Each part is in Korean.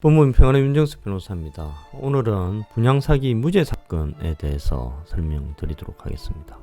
법무부 평안의 윤정수 변호사입니다. 오늘은 분양사기 무죄 사건에 대해서 설명드리도록 하겠습니다.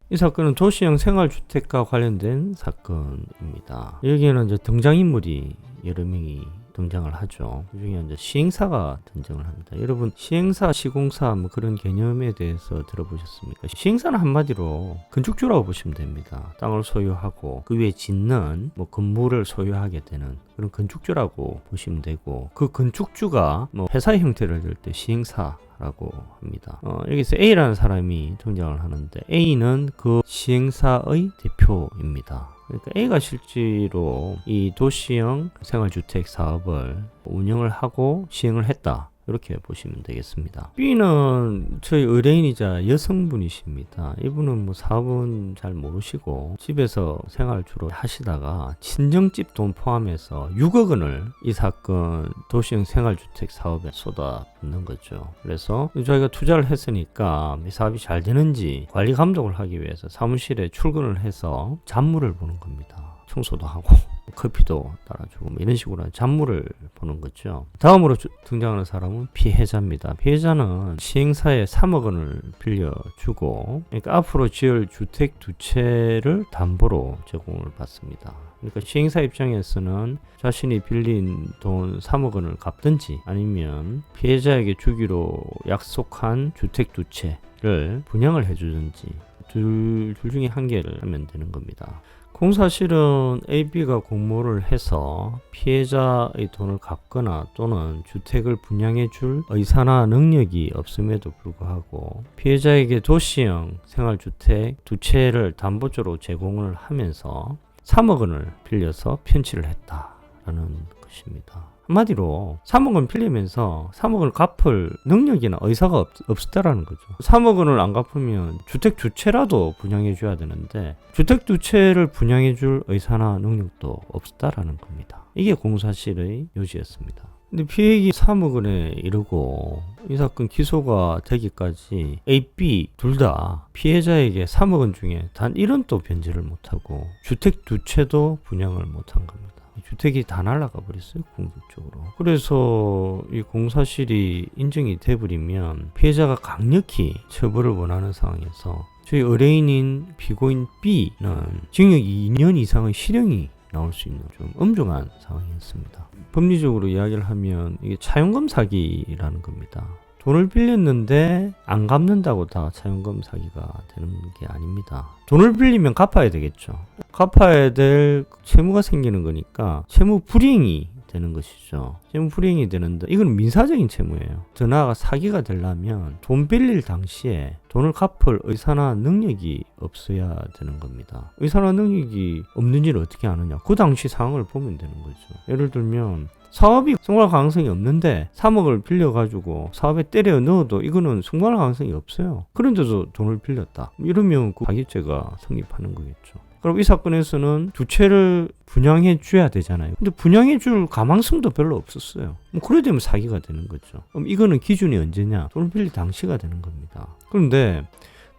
이 사건은 도시형 생활주택과 관련된 사건입니다. 여기에는 이제 등장인물이 여러 명이 등장을 하죠. 그 중에 이제 시행사가 등장을 합니다. 여러분, 시행사, 시공사 뭐 그런 개념에 대해서 들어보셨습니까? 시행사는 한마디로 건축주라고 보시면 됩니다. 땅을 소유하고 그 위에 짓는 뭐 건물을 소유하게 되는 그런 건축주라고 보시면 되고, 그 건축주가 뭐 회사 형태를 들 때 시행사라고 합니다. 여기서 A라는 사람이 등장을 하는데, A는 그 시행사의 대표입니다. 그러니까 A가 실제로 이 도시형 생활주택 사업을 운영을 하고 시행을 했다, 이렇게 보시면 되겠습니다. B는 저희 의뢰인이자 여성분이십니다. 이분은 뭐 사업은 잘 모르시고 집에서 생활 주로 하시다가 친정집 돈 포함해서 6억 원을 이 사건 도시형 생활주택 사업에 쏟아붓는 거죠. 그래서 저희가 투자를 했으니까 이 사업이 잘 되는지 관리 감독을 하기 위해서 사무실에 출근을 해서 잡무를 보는 겁니다. 청소도 하고 커피도 따라주고 뭐 이런 식으로 잡무를 보는 거죠. 다음으로 등장하는 사람은 피해자입니다. 피해자는 시행사에 3억 원을 빌려주고, 그러니까 앞으로 지을 주택 두 채를 담보로 제공을 받습니다. 그러니까 시행사 입장에서는 자신이 빌린 돈 3억 원을 갚든지 아니면 피해자에게 주기로 약속한 주택 두 채를 분양을 해주든지 둘 중에 한 개를 하면 되는 겁니다. 공사실은 AB가 공모를 해서 피해자의 돈을 갚거나 또는 주택을 분양해 줄 의사나 능력이 없음에도 불구하고 피해자에게 도시형 생활주택 두 채를 담보조로 제공을 하면서 3억 원을 빌려서 편취를 했다라는 것입니다. 한마디로 3억 원 빌리면서 3억 원을 갚을 능력이나 의사가 없었다라는 거죠. 3억 원을 안 갚으면 주택 두 채라도 분양해 줘야 되는데 주택 두 채를 분양해 줄 의사나 능력도 없었다라는 겁니다. 이게 공사실의 요지였습니다. 근데 피해액이 3억 원에 이르고 이 사건 기소가 되기까지 A, B 둘 다 피해자에게 3억 원 중에 단 1원도 변제를 못하고 주택 두 채도 분양을 못한 겁니다. 주택이 다 날아가 버렸어요, 궁극적으로. 그래서 이 공사실이 인정이 돼버리면 피해자가 강력히 처벌을 원하는 상황에서 저희 의뢰인인 피고인 B는 징역 2년 이상의 실형이 나올 수 있는 좀 엄중한 상황이었습니다. 법리적으로 이야기를 하면 이게 차용금 사기라는 겁니다. 돈을 빌렸는데 안 갚는다고 다 차용금 사기가 되는 게 아닙니다. 돈을 빌리면 갚아야 되겠죠. 갚아야 될 채무가 생기는 거니까 채무 불이행이 되는 것이죠. 채무 불이행이 되는데 이건 민사적인 채무예요. 더 나아가 사기가 되려면 돈 빌릴 당시에 돈을 갚을 의사나 능력이 없어야 되는 겁니다. 의사나 능력이 없는지를 어떻게 아느냐? 그 당시 상황을 보면 되는 거죠. 예를 들면 사업이 성공할 가능성이 없는데 3억을 빌려가지고 사업에 때려 넣어도 이거는 성공할 가능성이 없어요. 그런데도 돈을 빌렸다. 이러면 그 사기죄가 성립하는 거겠죠. 그럼 이 사건에서는 두 채를 분양해 줘야 되잖아요. 근데 분양해 줄 가망성도 별로 없었어요. 그래 되면 사기가 되는 거죠. 그럼 이거는 기준이 언제냐? 돈을 빌릴 당시가 되는 겁니다. 그런데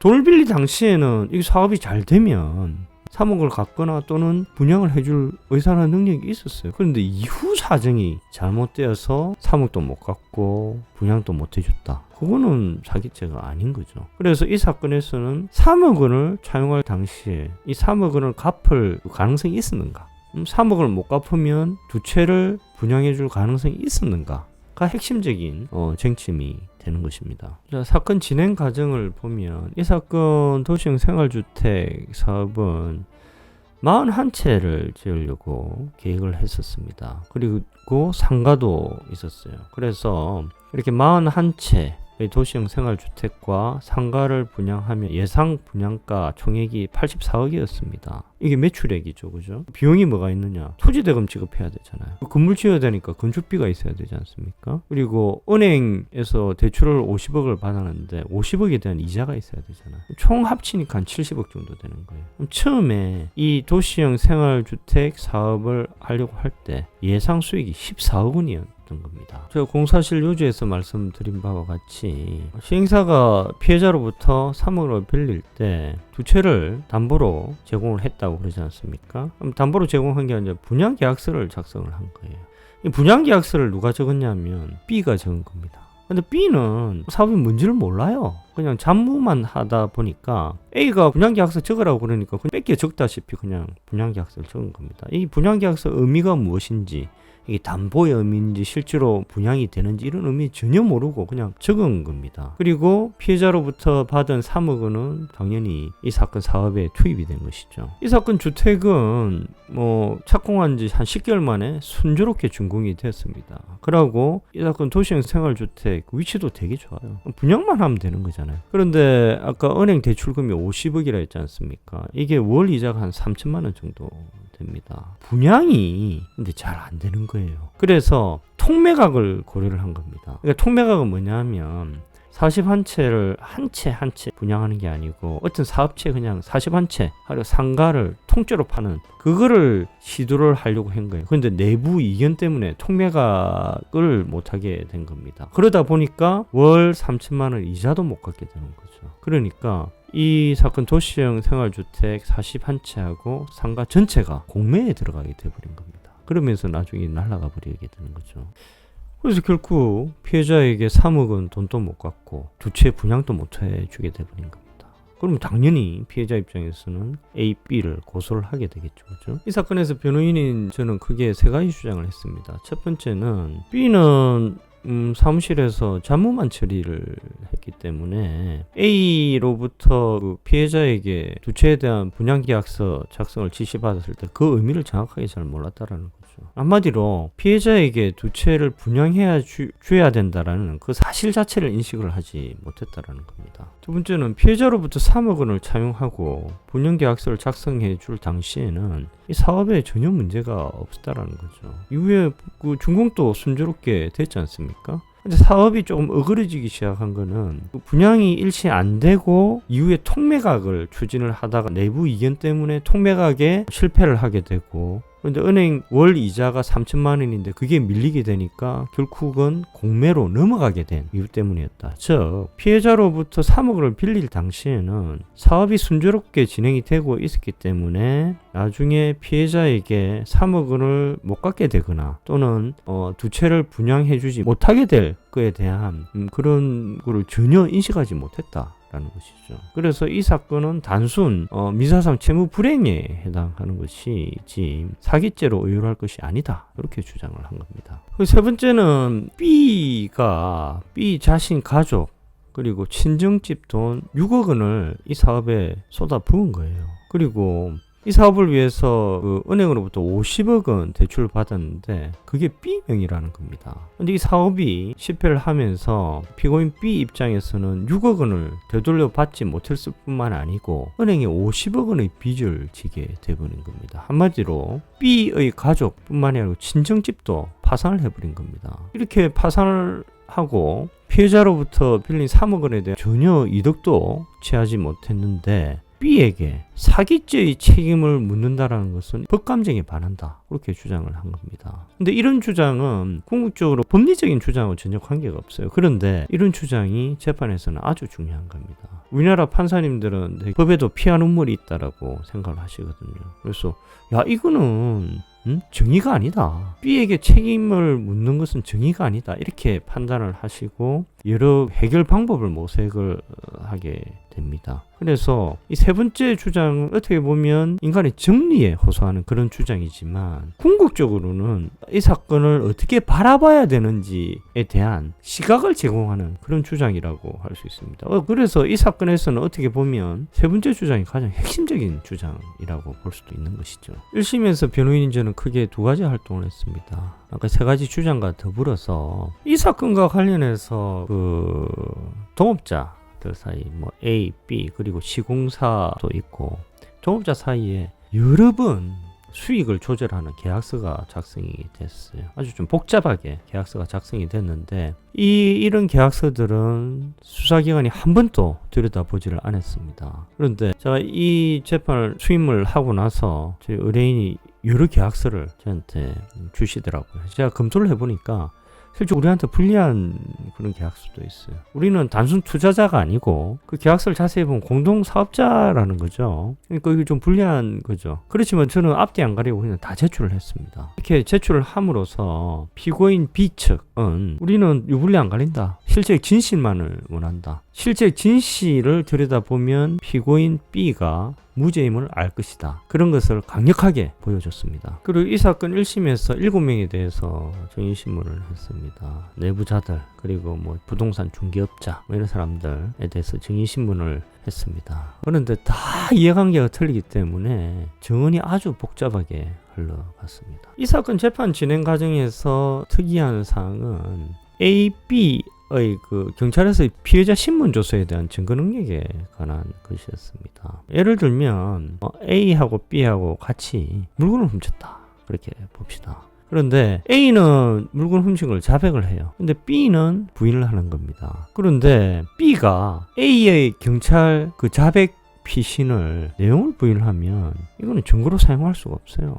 돈을 빌릴 당시에는 이 사업이 잘 되면 3억을 갚거나 또는 분양을 해줄 의사나 능력이 있었어요. 그런데 이후 사정이 잘못되어서 3억도 못 갚고 분양도 못 해줬다. 그거는 사기죄가 아닌 거죠. 그래서 이 사건에서는 3억 원을 차용할 당시에 이 3억 원을 갚을 가능성이 있었는가? 3억을 못 갚으면 두 채를 분양해 줄 가능성이 있었는가가 핵심적인 쟁점이 되는 것입니다. 자, 사건 진행 과정을 보면 이 사건 도시형 생활주택 사업은 41채를 지으려고 계획을 했었습니다. 그리고 상가도 있었어요. 그래서 이렇게 41채 도시형 생활주택과 상가를 분양하면 예상 분양가 총액이 84억이었습니다. 이게 매출액이죠, 그죠? 비용이 뭐가 있느냐? 토지대금 지급해야 되잖아요. 건물 지어야 되니까 건축비가 있어야 되지 않습니까? 그리고 은행에서 대출을 50억을 받았는데 50억에 대한 이자가 있어야 되잖아요. 총 합치니까 한 70억 정도 되는 거예요. 그럼 처음에 이 도시형 생활주택 사업을 하려고 할 때 예상 수익이 14억 원이었는데 겁니다. 제가 공사실 요지에서 말씀드린 바와 같이 시행사가 피해자로부터 3억을 빌릴 때 두 채를 담보로 제공을 했다고 그러지 않습니까? 그럼 담보로 제공한 게 아니라 분양계약서를 작성을 한 거예요. 이 분양계약서를 누가 적었냐면 B가 적은 겁니다. 근데 B는 사업이 뭔지를 몰라요. 그냥 잡무만 하다 보니까 A가 분양계약서 적으라고 그러니까 그냥 뺏겨 적다시피 그냥 분양계약서를 적은 겁니다. 이 분양계약서 의미가 무엇인지, 이게 담보의 의미인지 실제로 분양이 되는지 이런 의미 전혀 모르고 그냥 적은 겁니다. 그리고 피해자로부터 받은 3억 원은 당연히 이 사건 사업에 투입이 된 것이죠. 이 사건 주택은 착공한 지 한 10개월 만에 순조롭게 준공이 됐습니다. 그러고 이 사건 도시형 생활주택 위치도 되게 좋아요. 분양만 하면 되는 거잖아요. 그런데 아까 은행 대출금이 50억이라 했지 않습니까? 이게 월 이자가 한 3천만 원 정도 됩니다. 분양이 근데 잘 안 되는 거예요. 그래서 통매각을 고려를 한 겁니다. 그러니까 통매각은 뭐냐면 41채를 한 채 분양하는 게 아니고 어떤 사업체 그냥 41채 하루 상가를 통째로 파는 그거를 시도를 하려고 한 거예요. 그런데 내부 이견 때문에 통매각을 못하게 된 겁니다. 그러다 보니까 월 3천만 원 이자도 못 갚게 되는 거죠. 그러니까 이 사건 도시형 생활주택 41채하고 상가 전체가 공매에 들어가게 돼버린 겁니다. 그러면서 나중에 날아가 버리게 되는 거죠. 그래서 결국 피해자에게 3억 원 돈도 못 갚고 두 채 분양도 못 해주게 돼버린 겁니다. 그럼 당연히 피해자 입장에서는 A, B를 고소를 하게 되겠죠. 그렇죠? 이 사건에서 변호인인 저는 크게 세 가지 주장을 했습니다. 첫 번째는 B는 사무실에서 잡무만 처리를 했기 때문에 A로부터 그 피해자에게 두 채에 대한 분양계약서 작성을 지시받았을 때 그 의미를 정확하게 잘 몰랐다라는 거죠. 한마디로 피해자에게 두 채를 분양해야 줘야 된다라는 그 사실 자체를 인식을 하지 못했다라는 겁니다. 두 번째는 피해자로부터 3억 원을 차용하고 분양계약서를 작성해 줄 당시에는 이 사업에 전혀 문제가 없었다라는 거죠. 이후에 그 준공도 순조롭게 됐지 않습니까? 근데 사업이 조금 어그러지기 시작한 거는 분양이 일치 안 되고 이후에 통매각을 추진을 하다가 내부 이견 때문에 통매각에 실패를 하게 되고, 그런데 은행 월 이자가 3천만 원인데 그게 밀리게 되니까 결국은 공매로 넘어가게 된 이유 때문이었다. 즉 피해자로부터 3억 원을 빌릴 당시에는 사업이 순조롭게 진행이 되고 있었기 때문에 나중에 피해자에게 3억 원을 못 갚게 되거나 또는 두 채를 분양해주지 못하게 될 거에 대한 그런 거를 전혀 인식하지 못했다 라는 것이죠. 그래서 이 사건은 단순 미사상 채무 불행에 해당하는 것이지 사기죄로 의율할 것이 아니다, 이렇게 주장을 한 겁니다. 세 번째는 B가 B 자신 가족 그리고 친정집 돈 6억 원을 이 사업에 쏟아 부은 거예요. 그리고 이 사업을 위해서 그 은행으로부터 50억 원 대출을 받았는데 그게 B명이라는 겁니다. 근데 이 사업이 실패를 하면서 피고인 B 입장에서는 6억 원을 되돌려 받지 못했을 뿐만 아니고 은행에 50억 원의 빚을 지게 되버린 겁니다. 한마디로 B의 가족뿐만이 아니고 친정집도 파산을 해버린 겁니다. 이렇게 파산을 하고 피해자로부터 빌린 3억 원에 대한 전혀 이득도 취하지 못했는데 B에게 사기죄의 책임을 묻는다라는 것은 법감정에 반한다, 그렇게 주장을 한 겁니다. 근데 이런 주장은 궁극적으로 법리적인 주장과 전혀 관계가 없어요. 그런데 이런 주장이 재판에서는 아주 중요한 겁니다. 우리나라 판사님들은 법에도 피와 눈물이 있다라고 생각을 하시거든요. 그래서 이거는 정의가 아니다, B에게 책임을 묻는 것은 정의가 아니다, 이렇게 판단을 하시고 여러 해결 방법을 모색을 하게 됩니다. 그래서 이 세 번째 주장은 어떻게 보면 인간의 정리에 호소하는 그런 주장이지만 궁극적으로는 이 사건을 어떻게 바라봐야 되는지에 대한 시각을 제공하는 그런 주장이라고 할 수 있습니다. 그래서 이 사건에서는 어떻게 보면 세 번째 주장이 가장 핵심적인 주장이라고 볼 수도 있는 것이죠. 1심에서 변호인인 저는 크게 두 가지 활동을 했습니다. 아까 세 가지 주장과 더불어서 이 사건과 관련해서 그 동업자 사이 A, B 그리고 시공사도 있고 동업자 사이에 여러 번 수익을 조절하는 계약서가 작성이 됐어요. 아주 좀 복잡하게 계약서가 작성이 됐는데 이런 계약서들은 수사기관이 한 번도 들여다보지를 않았습니다. 그런데 제가 이 재판을 수임을 하고 나서 저희 의뢰인이 여러 계약서를 저한테 주시더라고요. 제가 검토를 해보니까 실제 우리한테 불리한 그런 계약서도 있어요. 우리는 단순 투자자가 아니고 그 계약서를 자세히 보면 공동 사업자라는 거죠. 그러니까 이게 좀 불리한 거죠. 그렇지만 저는 앞뒤 안 가리고 그냥 다 제출을 했습니다. 이렇게 제출을 함으로써 피고인 B 측은 우리는 유불리 안 가린다. 실제 진실만을 원한다. 실제 진실을 들여다보면 피고인 B가 무죄임을 알 것이다. 그런 것을 강력하게 보여줬습니다. 그리고 이 사건 1심에서 7명에 대해서 정인신문을 했습니다. 내부자들 그리고 뭐 부동산 중개업자 뭐 이런 사람들에 대해서 정인신문을 했습니다. 그런데 다 이해관계가 틀리기 때문에 정언이 아주 복잡하게 흘러갔습니다. 이 사건 재판 진행 과정에서 특이한 사항은 A, B 그 경찰에서 피해자 신문 조서에 대한 증거 능력에 관한 것이었습니다. 예를 들면 A하고 B하고 같이 물건을 훔쳤다. 그렇게 봅시다. 그런데 A는 물건 훔친 걸 자백을 해요. 근데 B는 부인을 하는 겁니다. 그런데 B가 A의 경찰 그 자백 피신을 내용을 부인을 하면 이거는 증거로 사용할 수가 없어요.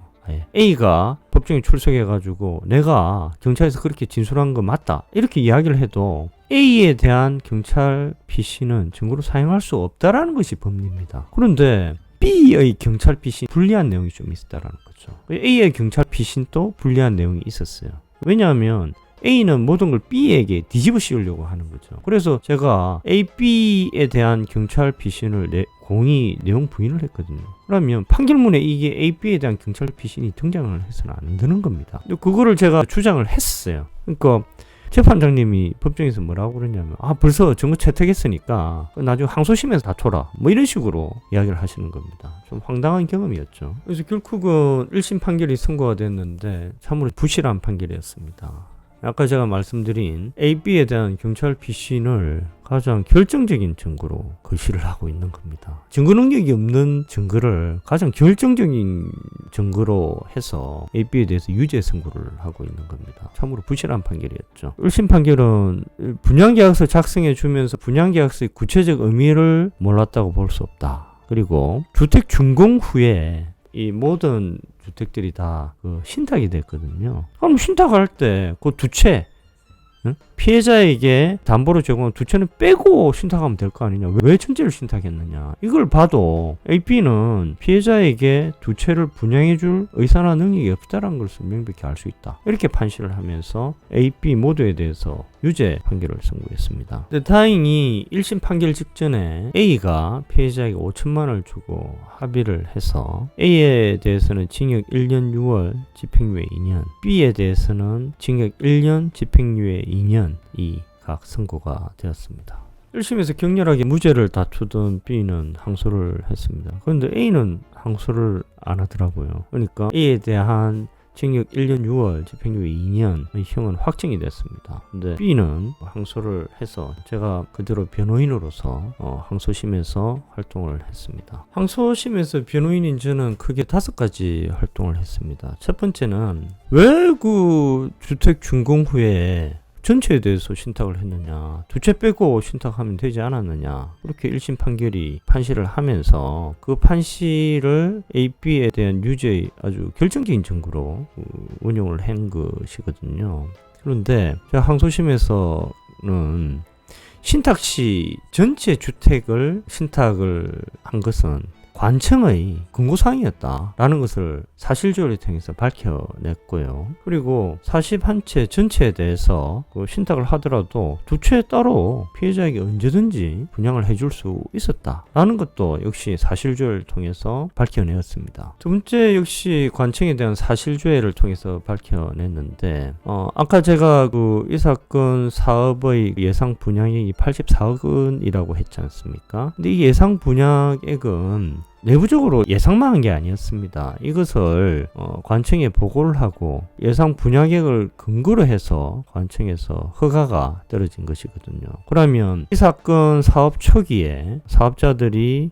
A가 법정에 출석해가지고 내가 경찰에서 그렇게 진술한 거 맞다 이렇게 이야기를 해도 A에 대한 경찰 피신은 증거로 사용할 수 없다라는 것이 법리입니다. 그런데 B의 경찰 피신 불리한 내용이 좀 있었다라는 거죠. A의 경찰 피신도 불리한 내용이 있었어요. 왜냐하면 A는 모든 걸 B에게 뒤집어 씌우려고 하는 거죠. 그래서 제가 A, B에 대한 경찰 피신을 공의 내용 부인을 했거든요. 그러면 판결문에 이게 A, B에 대한 경찰 피신이 등장을 해서는 안 되는 겁니다. 그거를 제가 주장을 했어요. 그러니까 재판장님이 법정에서 뭐라고 그러냐면 벌써 증거 채택했으니까 나중에 항소심에서 다퉈라 뭐 이런 식으로 이야기를 하시는 겁니다. 좀 황당한 경험이었죠. 그래서 결국은 1심 판결이 선고가 됐는데 참으로 부실한 판결이었습니다. 아까 제가 말씀드린 A, B에 대한 경찰 피신을 가장 결정적인 증거로 거시를 하고 있는 겁니다. 증거 능력이 없는 증거를 가장 결정적인 증거로 해서 A, B에 대해서 유죄 선고를 하고 있는 겁니다. 참으로 부실한 판결이었죠. 1심 판결은 분양계약서 작성해 주면서 분양계약서의 구체적 의미를 몰랐다고 볼 수 없다. 그리고 주택 준공 후에 이 모든 주택들이 다 그 신탁이 됐거든요. 그럼 신탁할 때 그 두 채 피해자에게 담보로 제공한 두 채는 빼고 신탁하면 될 거 아니냐. 왜 전체를 신탁했느냐. 이걸 봐도 AB는 피해자에게 두 채를 분양해줄 의사나 능력이 없다는 것을 명백히 알 수 있다. 이렇게 판시를 하면서 AB 모두에 대해서 유죄 판결을 선고했습니다. 근데 다행히 1심 판결 직전에 A가 피해자에게 5천만 원을 주고 합의를 해서 A에 대해서는 징역 1년 6월 집행유예 2년, B에 대해서는 징역 1년 집행유예 2년이 각 선고가 되었습니다. 1심에서 격렬하게 무죄를 다투던 B는 항소를 했습니다. 그런데 A는 항소를 안 하더라고요. 그러니까 A에 대한 징역 1년 6월 집행유예 2년의 형은 확정이 됐습니다. 근데 B는 항소를 해서 제가 그대로 변호인으로서 항소심에서 활동을 했습니다. 항소심에서 변호인인 저는 크게 5가지 활동을 했습니다. 첫 번째는 왜 그 주택 준공 후에 전체에 대해서 신탁을 했느냐, 두 채 빼고 신탁하면 되지 않았느냐, 그렇게 1심 판결이 판시를 하면서 그 판시를 A, B에 대한 유죄의 아주 결정적인 증거로 운용을 한 것이거든요. 그런데 제가 항소심에서는 신탁 시 전체 주택을 신탁을 한 것은 관청의 권고사항이었다라는 것을 사실조회를 통해서 밝혀냈고요. 그리고 41채 전체에 대해서 그 신탁을 하더라도 두 채 따로 피해자에게 언제든지 분양을 해줄 수 있었다라는 것도 역시 사실조회를 통해서 밝혀내었습니다. 두 번째 역시 관청에 대한 사실조회를 통해서 밝혀냈는데 아까 제가 이 사건 사업의 예상 분양액이 84억 원이라고 했지 않습니까? 근데 이 예상 분양액은 내부적으로 예상만 한 게 아니었습니다. 이것을 관청에 보고를 하고 예상 분양액을 근거로 해서 관청에서 허가가 떨어진 것이거든요. 그러면 이 사건 사업 초기에 사업자들이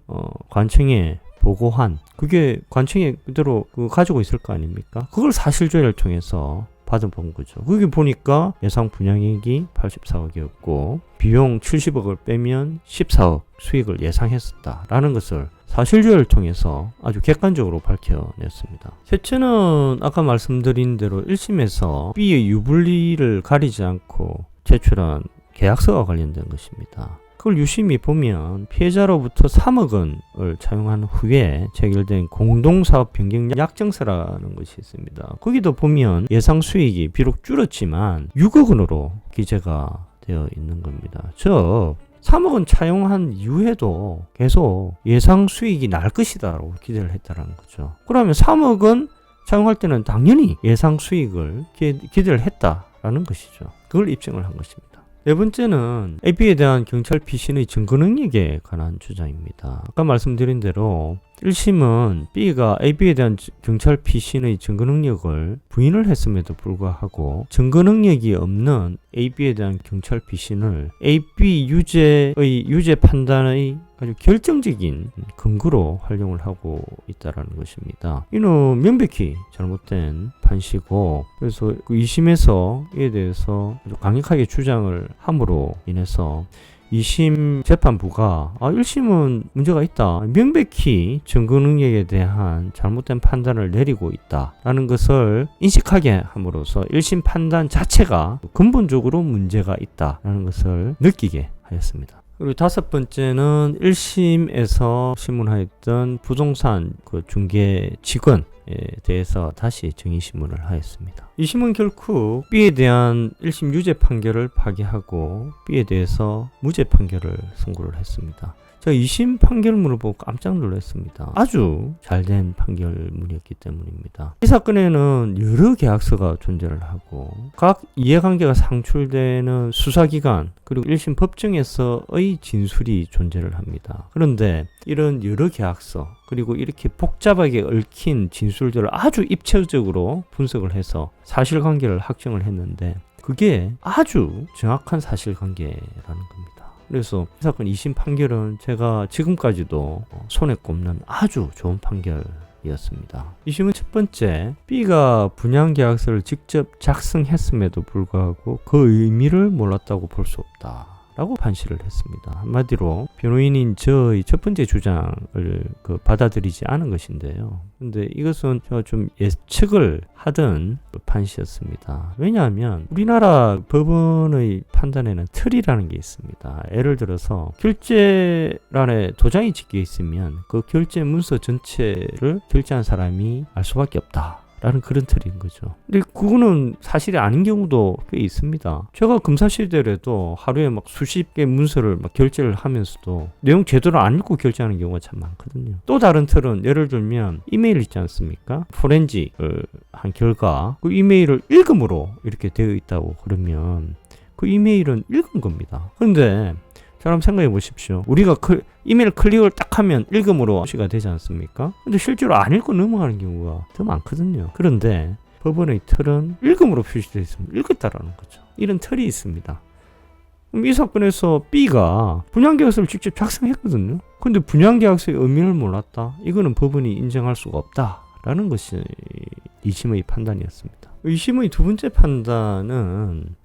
관청에 보고한 그게 관청에 그대로 가지고 있을 거 아닙니까? 그걸 사실조회를 통해서 받아본 거죠. 거기 보니까 예상 분양액이 84억이었고 비용 70억을 빼면 14억 수익을 예상했었다라는 것을 사실조회를 통해서 아주 객관적으로 밝혀냈습니다. 셋째는 아까 말씀드린 대로 1심에서 B의 유불리를 가리지 않고 제출한 계약서와 관련된 것입니다. 그걸 유심히 보면 피해자로부터 3억 원을 차용한 후에 체결된 공동사업 변경 약정서라는 것이 있습니다. 거기도 보면 예상 수익이 비록 줄었지만 6억 원으로 기재가 되어 있는 겁니다. 즉 3억 원 차용한 이후에도 계속 예상 수익이 날 것이다라고 기대를 했다는 거죠. 그러면 3억 원 차용할 때는 당연히 예상 수익을 기대를 했다라는 것이죠. 그걸 입증을 한 것입니다. 네 번째는 A에 대한 경찰 피신의 증거 능력에 관한 주장입니다. 아까 말씀드린 대로 1심은 B가 AB에 대한 경찰 피신의 증거 능력을 부인을 했음에도 불구하고 증거 능력이 없는 AB에 대한 경찰 피신을 AB 유죄의 유죄 판단의 아주 결정적인 근거로 활용을 하고 있다는 것입니다. 이는 명백히 잘못된 판시고, 그래서 그 2심에서 이에 대해서 아주 강력하게 주장을 함으로 인해서 2심 재판부가 1심은 문제가 있다, 명백히 증거 능력에 대한 잘못된 판단을 내리고 있다라는 것을 인식하게 함으로써 1심 판단 자체가 근본적으로 문제가 있다라는 것을 느끼게 하였습니다. 그리고 다섯 번째는 1심에서 신문하였던 부동산 그 중개 직원에 대해서 다시 정의신문을 하였습니다. 2심은 결국 B에 대한 1심 유죄 판결을 파기하고 B에 대해서 무죄 판결을 선고를 했습니다. 제가 2심 판결문을 보고 깜짝 놀랐습니다. 아주 잘된 판결문이었기 때문입니다. 이 사건에는 여러 계약서가 존재를 하고 각 이해관계가 상출되는 수사기관 그리고 1심 법정에서의 진술이 존재를 합니다. 그런데 이런 여러 계약서 그리고 이렇게 복잡하게 얽힌 진술들을 아주 입체적으로 분석을 해서 사실관계를 확정을 했는데 그게 아주 정확한 사실관계라는 겁니다. 그래서 이 사건 2심 판결은 제가 지금까지도 손에 꼽는 아주 좋은 판결이었습니다. 2심은 첫 번째, B가 분양계약서를 직접 작성했음에도 불구하고 그 의미를 몰랐다고 볼 수 없다 라고 판시를 했습니다. 한마디로 변호인인 저의 첫 번째 주장을 받아들이지 않은 것인데요. 근데 이것은 제가 좀 예측을 하던 판시였습니다. 왜냐하면 우리나라 법원의 판단에는 틀이라는 게 있습니다. 예를 들어서 결제란에 도장이 찍혀 있으면 그 결제 문서 전체를 결제한 사람이 알 수밖에 없다 라는 그런 틀인 거죠. 근데 그거는 사실이 아닌 경우도 꽤 있습니다. 제가 검사실들에도 하루에 막 수십 개 문서를 막 결제를 하면서도 내용 제대로 안 읽고 결제하는 경우가 참 많거든요. 또 다른 틀은 예를 들면 이메일 있지 않습니까? 포렌직을 한 결과 그 이메일을 읽음으로 이렇게 되어 있다고 그러면 그 이메일은 읽은 겁니다. 그런데 자, 한번 생각해 보십시오. 우리가 이메일 클릭을 딱 하면 읽음으로 표시가 되지 않습니까? 근데 실제로 안 읽고 넘어가는 경우가 더 많거든요. 그런데 법원의 틀은 읽음으로 표시되어 있으면 읽었다라는 거죠. 이런 틀이 있습니다. 그럼 이 사건에서 B가 분양계약서를 직접 작성했거든요. 근데 분양계약서의 의미를 몰랐다. 이거는 법원이 인정할 수가 없다라는 것이 2심의 판단이었습니다. 2심의 두 번째 판단은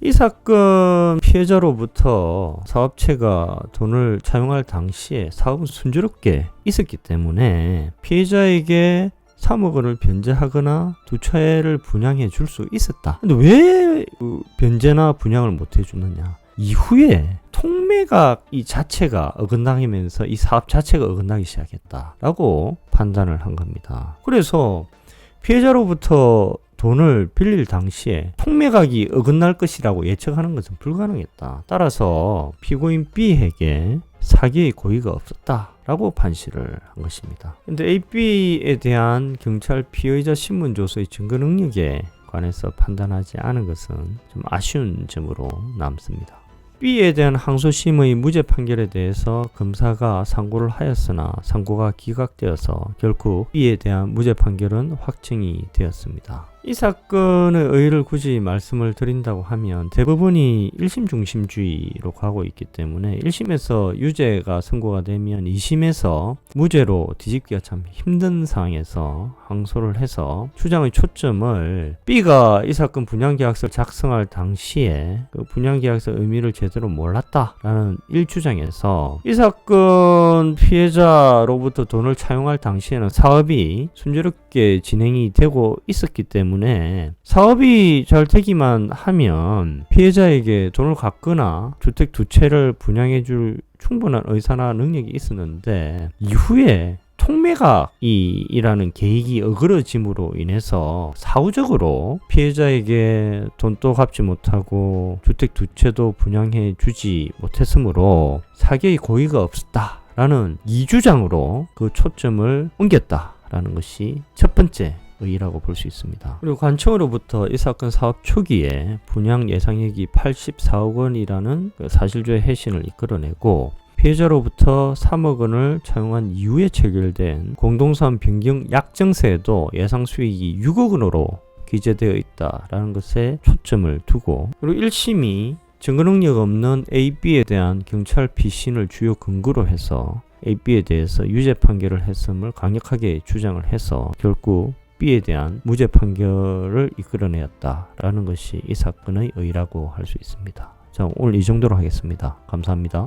이 사건 피해자로부터 사업체가 돈을 차용할 당시에 사업은 순조롭게 있었기 때문에 피해자에게 3억 원을 변제하거나 두 차례를 분양해 줄 수 있었다. 근데 왜 변제나 분양을 못 해주느냐? 이후에 통매각 이 자체가 어긋나면서 이 사업 자체가 어긋나기 시작했다라고 판단을 한 겁니다. 그래서 피해자로부터 돈을 빌릴 당시에 통매각이 어긋날 것이라고 예측하는 것은 불가능했다. 따라서 피고인 B에게 사기의 고의가 없었다라고 판시를 한 것입니다. 근데 AB에 대한 경찰 피의자 신문조서의 증거 능력에 관해서 판단하지 않은 것은 좀 아쉬운 점으로 남습니다. B에 대한 항소심의 무죄 판결에 대해서 검사가 상고를 하였으나 상고가 기각되어서 결국 B에 대한 무죄 판결은 확정이 되었습니다. 이 사건의 의의를 굳이 말씀을 드린다고 하면 대부분이 1심 중심주의로 가고 있기 때문에 1심에서 유죄가 선고가 되면 2심에서 무죄로 뒤집기가 참 힘든 상황에서 항소를 해서 주장의 초점을 B가 이 사건 분양계약서를 작성할 당시에 그 분양계약서 의미를 제대로 몰랐다라는 1주장에서 이 사건 피해자로부터 돈을 차용할 당시에는 사업이 순조롭게 진행이 되고 있었기 때문에 사업이 잘 되기만 하면 피해자에게 돈을 갚거나 주택 두 채를 분양해줄 충분한 의사나 능력이 있었는데 이후에 통매각이라는 계획이 어그러짐으로 인해서 사후적으로 피해자에게 돈도 갚지 못하고 주택 두 채도 분양해 주지 못했으므로 사기의 고의가 없었다라는 2주장으로 그 초점을 옮겼다라는 것이 첫 번째 의의라고 볼 수 있습니다. 그리고 관청으로부터 이 사건 사업 초기에 분양 예상액이 84억 원이라는 그 사실조회 해신을 이끌어내고 피해자로부터 3억 원을 차용한 이후에 체결된 공동사업 변경 약정세에도 예상 수익이 6억 원으로 기재되어 있다라는 것에 초점을 두고, 그리고 1심이 증거 능력 없는 AB에 대한 경찰 피신을 주요 근거로 해서 AB에 대해서 유죄 판결을 했음을 강력하게 주장을 해서 결국 B에 대한 무죄 판결을 이끌어내었다라는 것이 이 사건의 의의라고 할 수 있습니다. 자, 오늘 이 정도로 하겠습니다. 감사합니다.